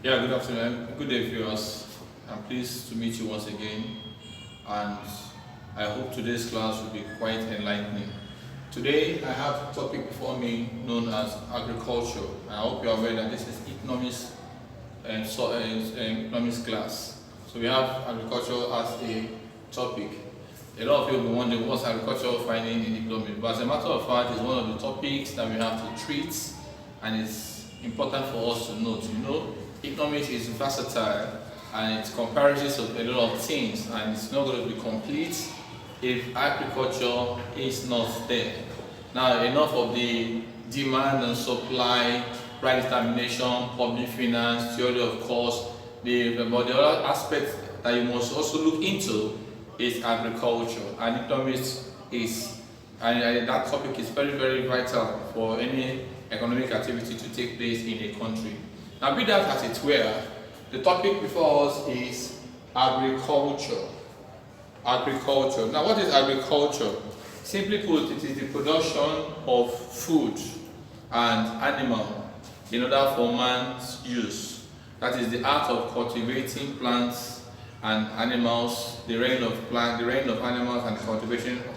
Yeah, good afternoon. Good day, viewers. I'm pleased to meet you once again, and I hope today's class will be quite enlightening. Today, I have a topic before me known as agriculture. I hope you are aware that this is economics economics class. So we have agriculture as a topic. A lot of people wonder what's agriculture finding in economics, but as a matter of fact, it's one of the topics that we have to treat, and it's important for us to note. Economics is versatile and it comprises of a lot of things, and it's not going to be complete if agriculture is not there. Now, enough of the demand and supply, price determination, public finance, theory of cost. But the other aspect that you must also look into is agriculture, and economics is, and that topic is very, very vital for any economic activity to take place in a country. Now, be that as it were, the topic before us is agriculture. Agriculture. Now, what is agriculture? Simply put, it is the production of food and animal in order for man's use. That is the art of cultivating plants and animals, the reign of animals, and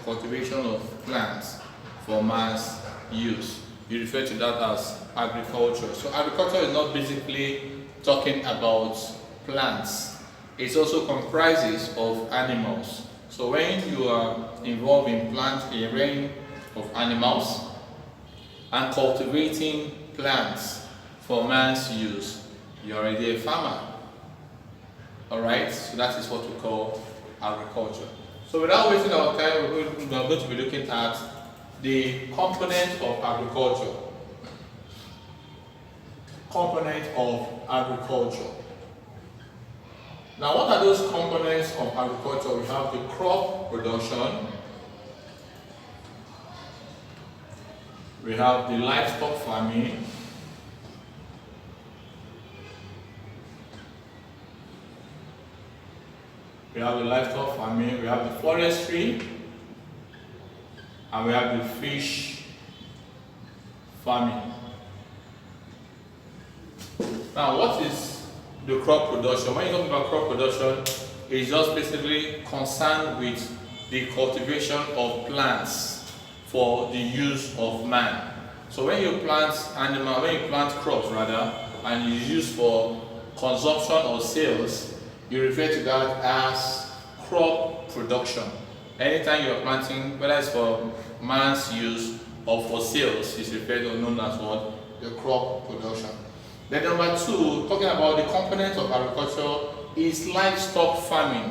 cultivation of plants for man's use. You refer to that as agriculture. So agriculture is not basically talking about plants. It also comprises of animals. So when you are involved in rearing of animals and cultivating plants for man's use, you're already a farmer. Alright, so that is what we call agriculture. So without wasting our time, we're going to be looking at the component of agriculture. Component of agriculture. Now, what are those components of agriculture? We have the crop production, we have the livestock farming, we have the forestry, and we have the fish farming. Now, what is the crop production? When you talk about crop production, it's just basically concerned with the cultivation of plants for the use of man. So when you plant crops and you use for consumption or sales, you refer to that as crop production. Anytime you are planting, whether it's for man's use or for sales, is referred to known as what? The crop production. Then number two, talking about the component of agriculture, is livestock farming.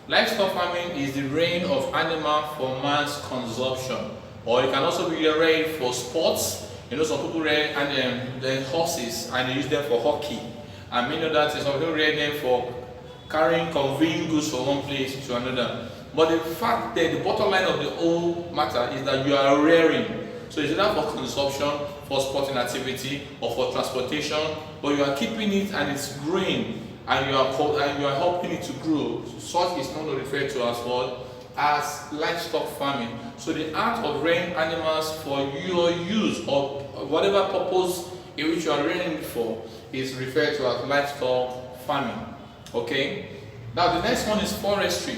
Livestock farming is the rearing of animal for man's consumption, or it can also be reared for sports. Some people rear the horses and they use them for hockey, and many of that is some people rear them for conveying goods from one place to another. But the fact that the bottom line of the whole matter is that you are rearing. So it's either for consumption, for sporting activity, or for transportation, but you are keeping it and it's growing, and you are helping it to grow. Such is not referred to as what? As livestock farming. So the art of rearing animals for your use or whatever purpose in which you are rearing it for is referred to as livestock farming. Okay? Now the next one is forestry.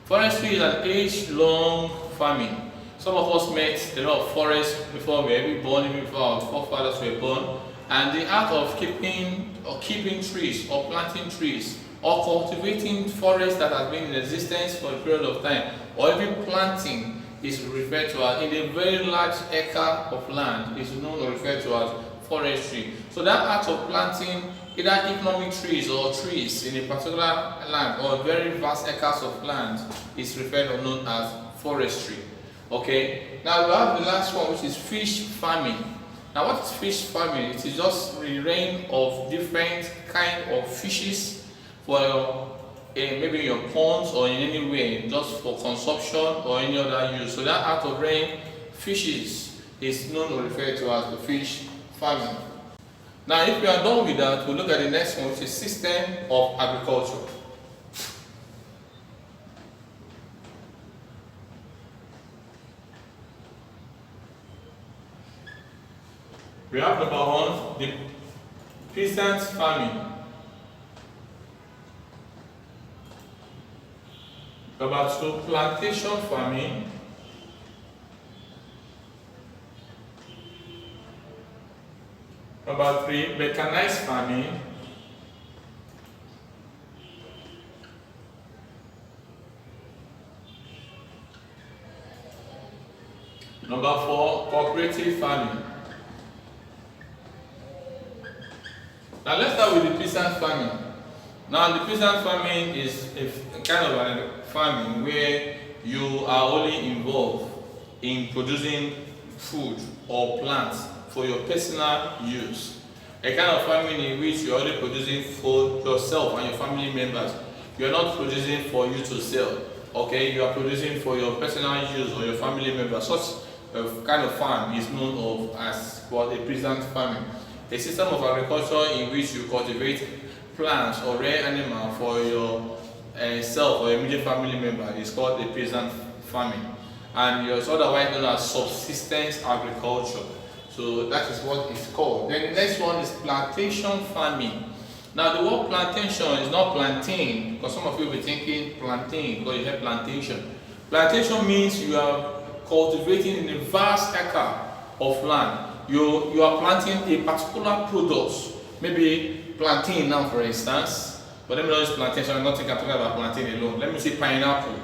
Forestry is an age-long farming. Some of us met a lot of forests before we were born, even before our forefathers were born. And the art of keeping trees, or planting trees, or cultivating forests that have been in existence for a period of time, or even planting, is referred to as, in a very large acre of land, is known or referred to as forestry. So that art of planting either economic trees or trees in a particular land, or very vast acres of land, is referred or known as forestry. Okay, now we have the last one, which is fish farming. Now, what is fish farming? It is just the rearing of different kind of fishes for maybe in your ponds or in any way, just for consumption or any other use. So that art of rearing fishes is known or referred to as the fish farming. Now, if we are done with that, we'll look at the next one, which is system of agriculture. We have number one, the peasant farming. Number 2, plantation farming. Number 3, mechanized farming. Number 4, cooperative farming. Now let's start with the peasant farming. Now the peasant farming is a kind of a farming where you are only involved in producing food or plants for your personal use. A kind of farming in which you are only producing for yourself and your family members. You are not producing for you to sell. Okay, you are producing for your personal use or your family members. Such a kind of farm is known of as what a peasant farming. A system of agriculture in which you cultivate plants or rare animals for your self or immediate family member is called a peasant farming, and it's otherwise known as subsistence agriculture. So that is what it's called. Then the next one is plantation farming. Now the word plantation is not plantain, because some of you will be thinking plantain because you have plantation. Plantation means you are cultivating in a vast acre of land. You are planting a particular product, maybe plantain now for instance, but let me not use plantation. I'm not thinking I'm talking about plantain alone. Let me say pineapple.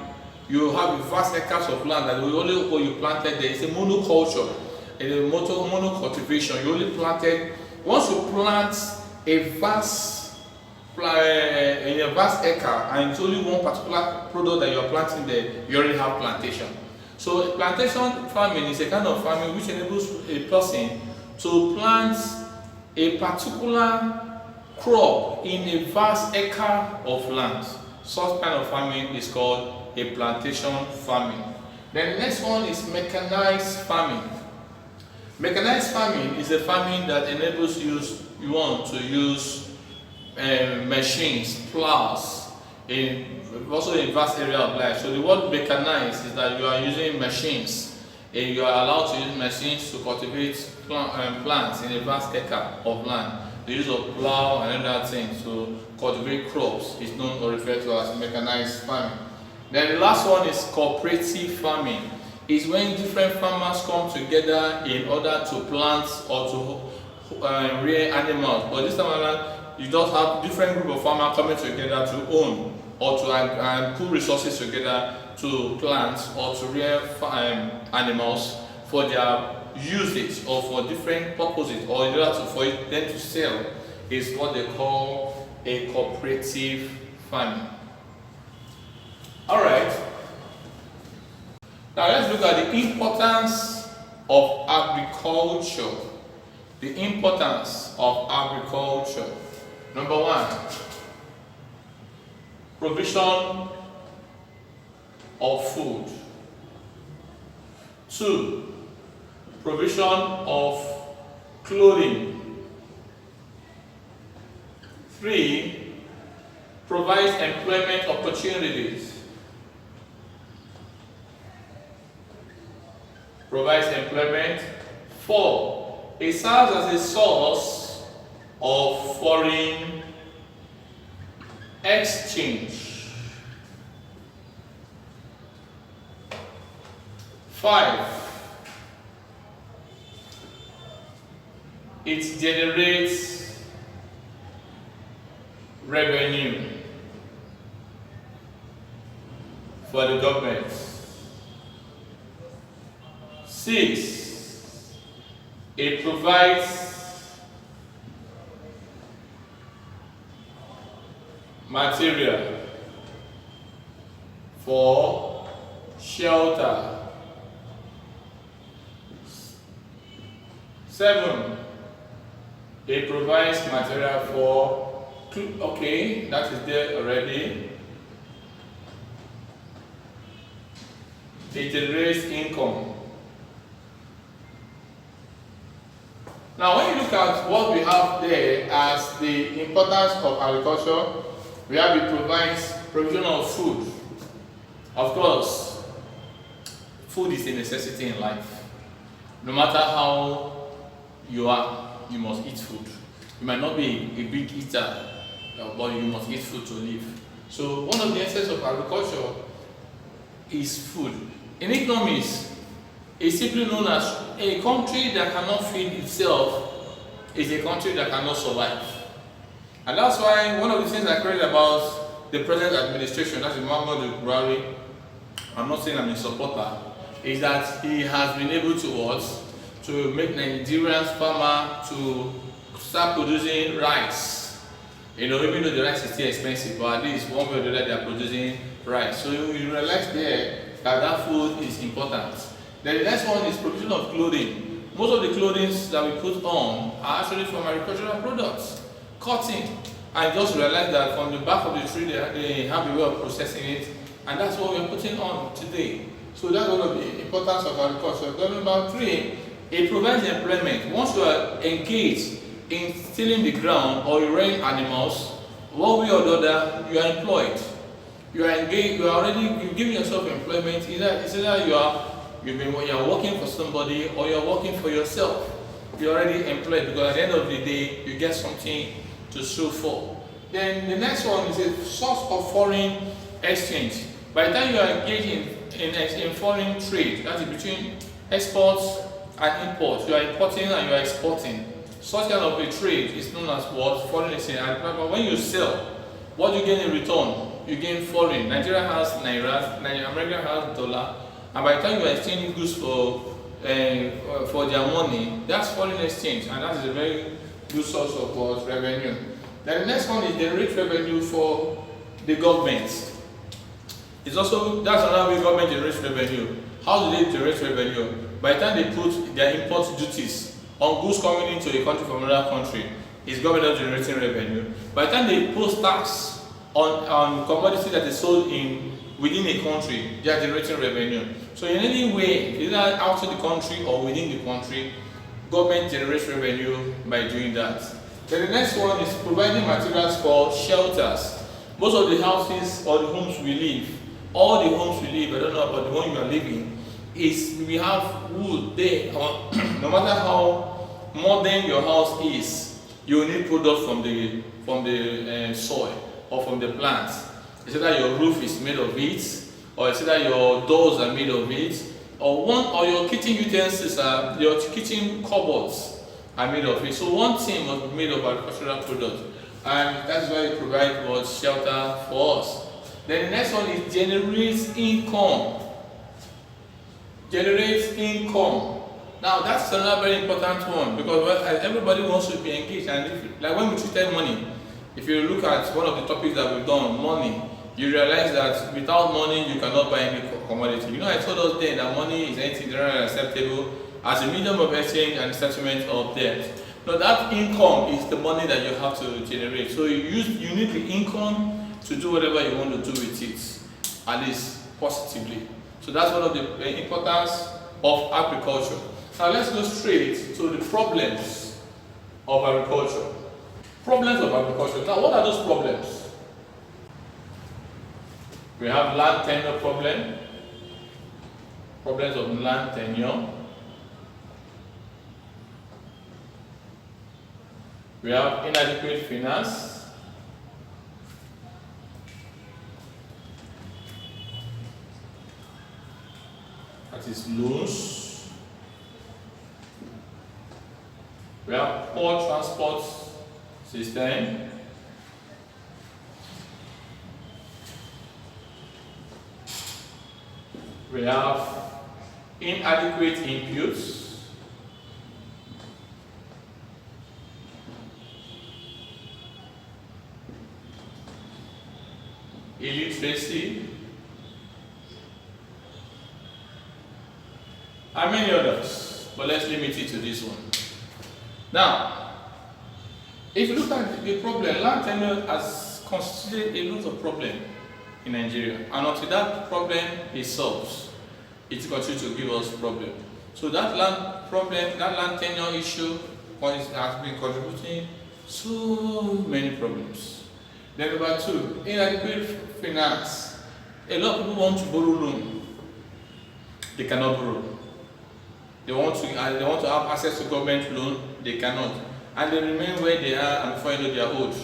You have a vast acres of land that only what you planted there. It's a monoculture, a monocultivation. You only planted, once you plant a vast in a vast acre and it's only one particular product that you are planting there, you already have plantation. So plantation farming is a kind of farming which enables a person to plant a particular crop in a vast acre of land. Such kind of farming is called a plantation farming. Then the next one is mechanized farming. Mechanized farming is a farming that enables you to use machines, plows, also in vast area of life. So the word mechanized is that you are using machines, and you are allowed to use machines to cultivate plants in a vast acre of land. The use of plow and other things to cultivate crops is known or referred to as mechanized farming. Then the last one is cooperative farming. It's when different farmers come together in order to plant or to rear animals. But this time around, you just have different group of farmers coming together to own or to put resources together to plant or to rear animals for their usage or for different purposes, or in order for them to sell, is what they call a cooperative farming. Alright, now let's look at the importance of agriculture. The importance of agriculture. Number 1, provision of food. 2, provision of clothing. 3, provides employment opportunities. Provides employment. 4, it serves as a source of foreign exchange. 5, it generates revenue for the government. 6, it provides material for shelter. 7, it provides material for, okay, that is there already. It generates income. Now when you look at what we have there as the importance of agriculture, we have it provides provision of food. Of course, food is a necessity in life. No matter how you are, you must eat food. You might not be a big eater, but you must eat food to live. So one of the essence of agriculture is food. In economics, it's simply known as a country that cannot feed itself is a country that cannot survive. And that's why one of the things I credit about the present administration, that's Nwaoze Buhari, I'm not saying I'm a supporter, is that he has been able to make Nigerians farmer to start producing rice. Even though the rice is still expensive, but at least one way or the other they are producing rice. So you realize there that food is important. Then the next one is provision of clothing. Most of the clothing that we put on are actually from agricultural products. Cotton. I just realized that from the back of the tree they have a way of processing it, and that's what we are putting on today. So that's one of the importance of agriculture. Then number 3, it provides employment. Once you are engaged in tilling the ground or you raise animals, one way or the other, you are employed. You are engaged. You are already giving yourself employment. It's either you are working for somebody or you are working for yourself. You are already employed because at the end of the day, you get something to sue for. Then the next one is a source of foreign exchange. By the time you are engaged in foreign trade, that is between exports and imports, you are importing and you are exporting. Such kind of a trade is known as what? Foreign exchange. And when you sell, what do you gain in return? You gain foreign. Nigeria has naira, America has dollar, and by the time you are exchanging goods for their money, that's foreign exchange, and that is a very good source of revenue. Then the next one is generate revenue for the government. That's another way government generates revenue. How do they generate revenue? By the time they put their import duties on goods coming into a country from another country, is government generating revenue. By the time they post tax on commodity that is sold within a country, they are generating revenue. So in any way, either outside the country or within the country, government generates revenue by doing that. Then the next one is providing materials for shelters. Most of the houses or the homes we live, all the homes we live, I don't know about the one you are living, is we have wood there. No matter how modern your house is, you need products from the soil or from the plants. It's either your roof is made of it, or it's either your doors are made of it, or your kitchen utensils your kitchen cupboards are made of it. So one thing must be made of agricultural products, and that's why it provides shelter for us. Then the next one is generates income. Generates income. Now that's another very important one because everybody wants to be engaged, and like when we treated money, if you look at one of the topics that we've done, money, you realize that without money you cannot buy any commodity. I told us then that money is anything generally acceptable as a medium of exchange and settlement of debt. Now that income is the money that you have to generate. So you need the income to do whatever you want to do with it, at least positively. So that's one of the importance of agriculture. Now let's go straight to the problems of agriculture. Problems of agriculture. Now what are those problems? We have land tenure problem, problems of land tenure. We have inadequate finance. That is loans. We have poor transport system. We have inadequate inputs. Illiteracy, and many others, but let's limit it to this one. Now, if you look at the problem, land tenure has constituted a lot of problem in Nigeria, and until that problem is solved, it continues to give us problem. So that land problem, that land tenure issue has been contributing so many problems. Then number 2, inadequate finance. A lot of people want to borrow loan. They cannot borrow. They want to have access to government loan. They cannot. and they remain where they are, and before you know they are old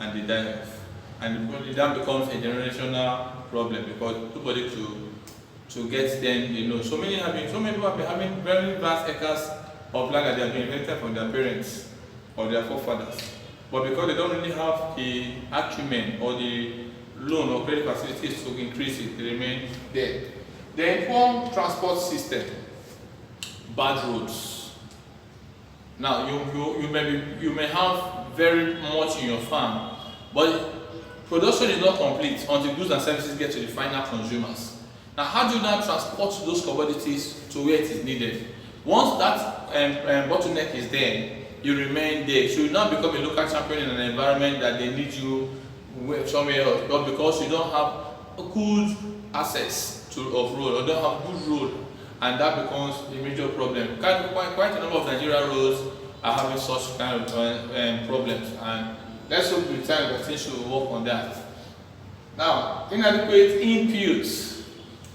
and they die off. And it then becomes a generational problem because nobody to get them, you know. So many people have been having very vast acres of land that they have been inherited from their parents or their forefathers. But because they don't really have the acumen or the loan or credit facilities to increase it, they remain there. The poor transport system, bad roads. Now you may have very much in your farm, but production is not complete until goods and services get to the final consumers. Now, how do you now transport those commodities to where it is needed? Once that bottleneck is there, you remain there. So you now become a local champion in an environment that they need you somewhere else, but because you don't have good access of road or don't have good road, and that becomes a major problem. Quite a number of Nigerian roads are having such kind of problems, and let's hope with time that things should work on that. Now, inadequate inputs.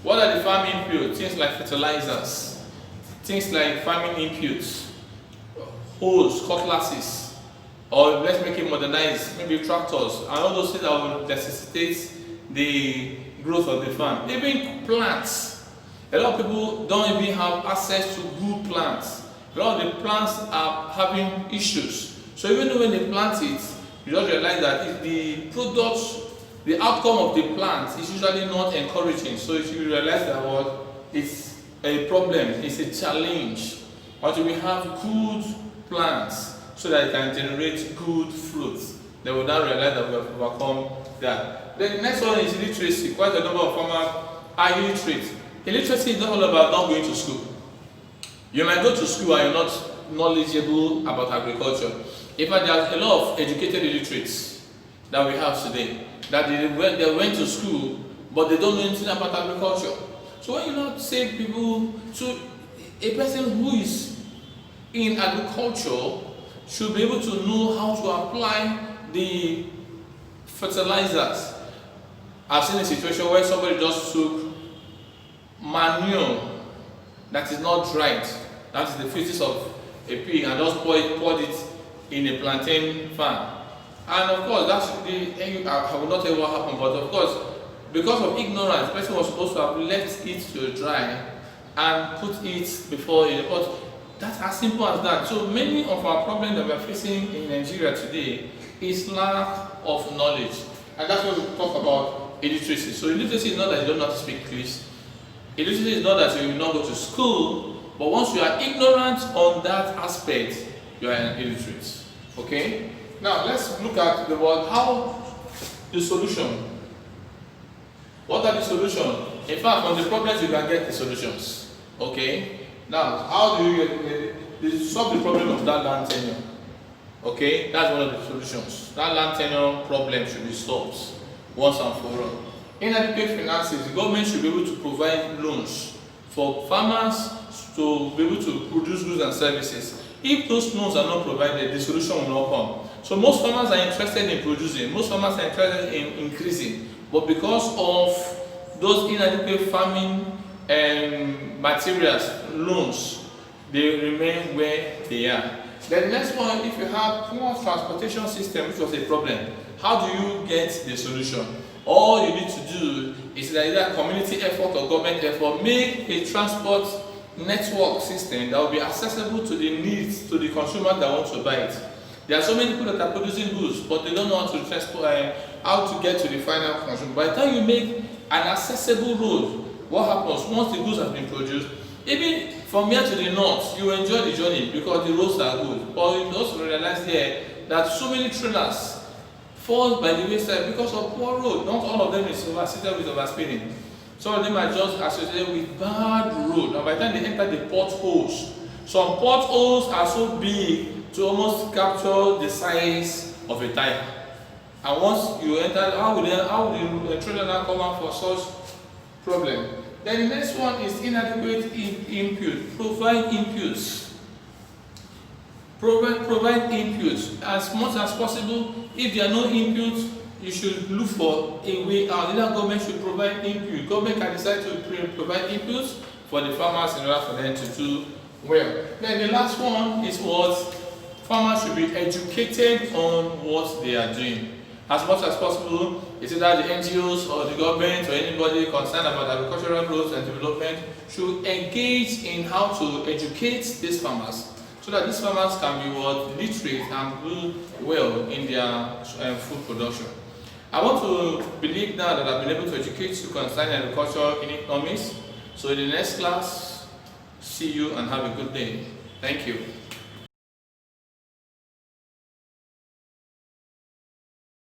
What are the farm inputs? Things like fertilizers, things like farming inputs, hoes, cutlasses, or let's make it modernized, maybe tractors, and all those things that will necessitate the growth of the farm. Even plants. A lot of people don't even have access to good plants. A lot of the plants are having issues. So even when they plant it, you just realize that if the products, the outcome of the plant is usually not encouraging. So if you realize that it's a problem, it's a challenge. Until we have good plants so that it can generate good fruits, they will now realize that we have overcome that. The next one is illiteracy. Quite a number of farmers are illiterate. Illiteracy is not all about not going to school. You might go to school and you're not knowledgeable about agriculture. In fact, there are a lot of educated illiterates that we have today, that they went to school, but they don't know anything about agriculture. So when you not say people, so a person who is in agriculture should be able to know how to apply the fertilizers. I've seen a situation where somebody just took manure that is not dried, that is the feces of a pig, and just poured it in a plantain farm. And of course, that's I will not tell you what happened, but of course, because of ignorance, the person was supposed to have left it to dry and put it before it. But that's as simple as that. So many of our problems that we are facing in Nigeria today is lack of knowledge, and that's what we talk about illiteracy. So illiteracy is not that you don't know how to speak English. Illiteracy is not that you will not go to school, but once you are ignorant on that aspect, you are an illiterate. Okay? Now let's look at the word how the solution. What are the solutions? In fact, on the problems you can get the solutions. Okay? Now, how do you solve the problem of that land tenure? Okay, that's one of the solutions. That land tenure problem should be solved once and for all. Inadequate finances. The government should be able to provide loans for farmers to be able to produce goods and services. If those loans are not provided, the solution will not come. So most farmers are interested in producing, most farmers are interested in increasing, but because of those inadequate farming materials, loans, they remain where they are. Then the next one, if you have poor transportation system, which was a problem, how do you get the solution? All you need to do is either community effort or government effort, make a transport network system that will be accessible to the needs, to the consumer that wants to buy it. There are so many people that are producing goods, but they don't know how to transport, how to get to the final consumer. By the time you make an accessible road, what happens once the goods have been produced? Even from here to the north, you enjoy the journey because the roads are good. But you also realize here that so many trailers fall by the wayside because of poor road. Not all of them is associated with overspeeding. Some of them are just associated with bad road. And by the time they enter the potholes, some potholes are so big to almost capture the size of a tire. And once you enter, how will the trailer now come out for such problem? Then the next one is inadequate input. Provide inputs. Provide inputs as much as possible. If there are no inputs, you should look for a way out. Either government should provide input. Government can decide to provide inputs for the farmers in order for them to do well. Then the last one is what? farmers should be educated on what they are doing. As much as possible, it's either the NGOs or the government or anybody concerned about agricultural growth and development should engage in how to educate these farmers so that these farmers can be literate and do well in their food production. I want to believe now that I've been able to educate you concerning agriculture in economics. So in the next class, see you and have a good day. Thank you.